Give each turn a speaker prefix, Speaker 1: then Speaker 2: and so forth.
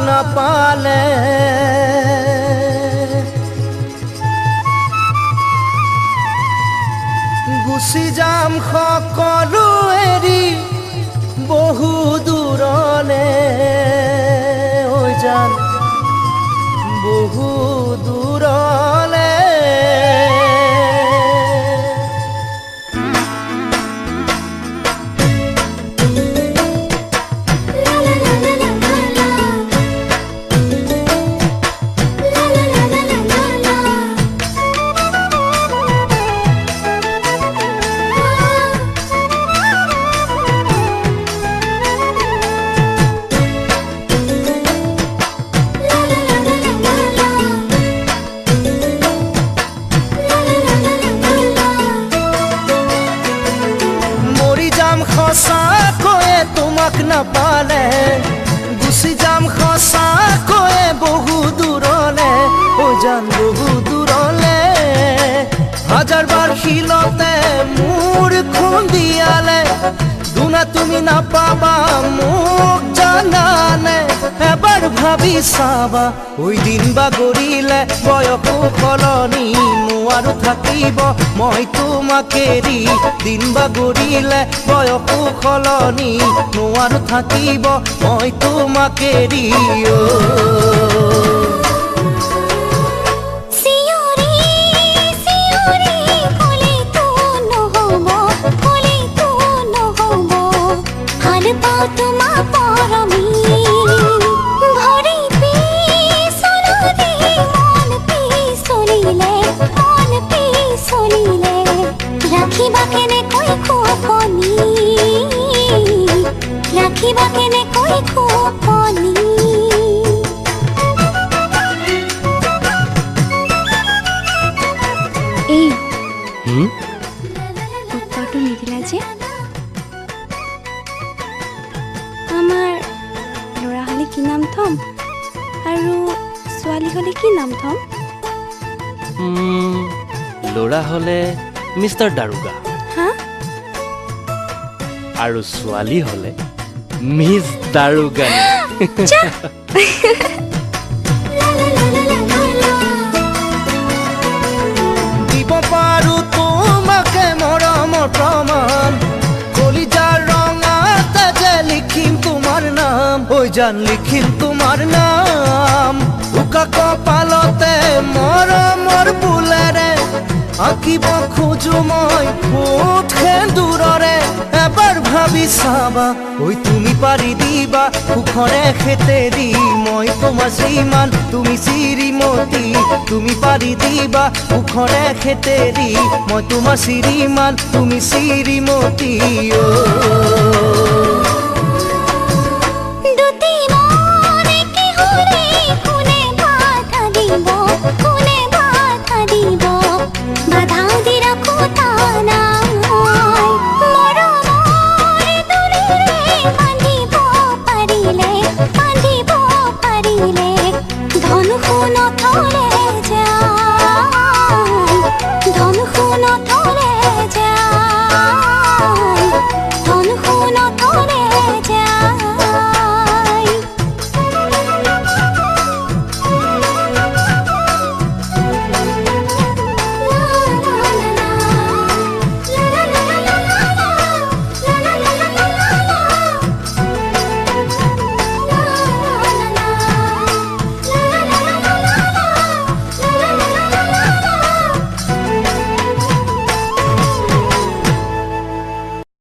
Speaker 1: নাপালে গুচি যাম সকলো এৰি বহু দূৰলে ঐ জান বহু দূৰলে সঁচাকৈয়ে তোমাক নাপালে গুচি যাম সঁচাকৈয়ে বহু দূৰলে ঐ জান বহু দূৰলে হাজাৰবাৰ শিলতে মোৰ খুন্দিয়ালে দুনা তুমি নাপাবা মোক জানানে এবাৰ ভাবি চাবা ঐ দিন বাগৰিলে বয়সো সলনি নোৱাৰো থাকিব মই তোমাক এৰি দিন বাগৰিলে বয়সো সলনি নোৱাৰো থাকিব মই তোমাক এৰি
Speaker 2: ৰাখিবা কেনে কৈ খোপনি এই উত্তৰটো নিদিলা যে আমাৰ ল'ৰা হ'লে কি নাম থম আৰু ছোৱালী হ'লে কি নাম থম
Speaker 3: ল'ৰা হ'লে মিষ্টাৰ দাৰোগা
Speaker 2: হা
Speaker 3: আৰু ছোৱালী হ'লে মিছ দাৰোগানী
Speaker 1: দিব পাৰো তোমাকে মৰমৰ প্ৰমাণ কলিজাৰ ৰঙাতে যে লিখিম তোমাৰ নাম ঐ জান লিখিম তোমাৰ নাম উকা কপালতে মৰমৰ ফুলেৰে আঁকিব খোজো মই ফুট সেন্দুৰৰে এবাৰ ভাবি চাবা ঐ তুমি পাৰি দিবা সুখৰে খেতেৰি মই তোমাৰ শ্ৰীমান তুমি শ্ৰীমতী তুমি পাৰি দিবা সুখৰে খেতেৰি মই তোমাৰ শ্ৰীমান তুমি শ্ৰীমতী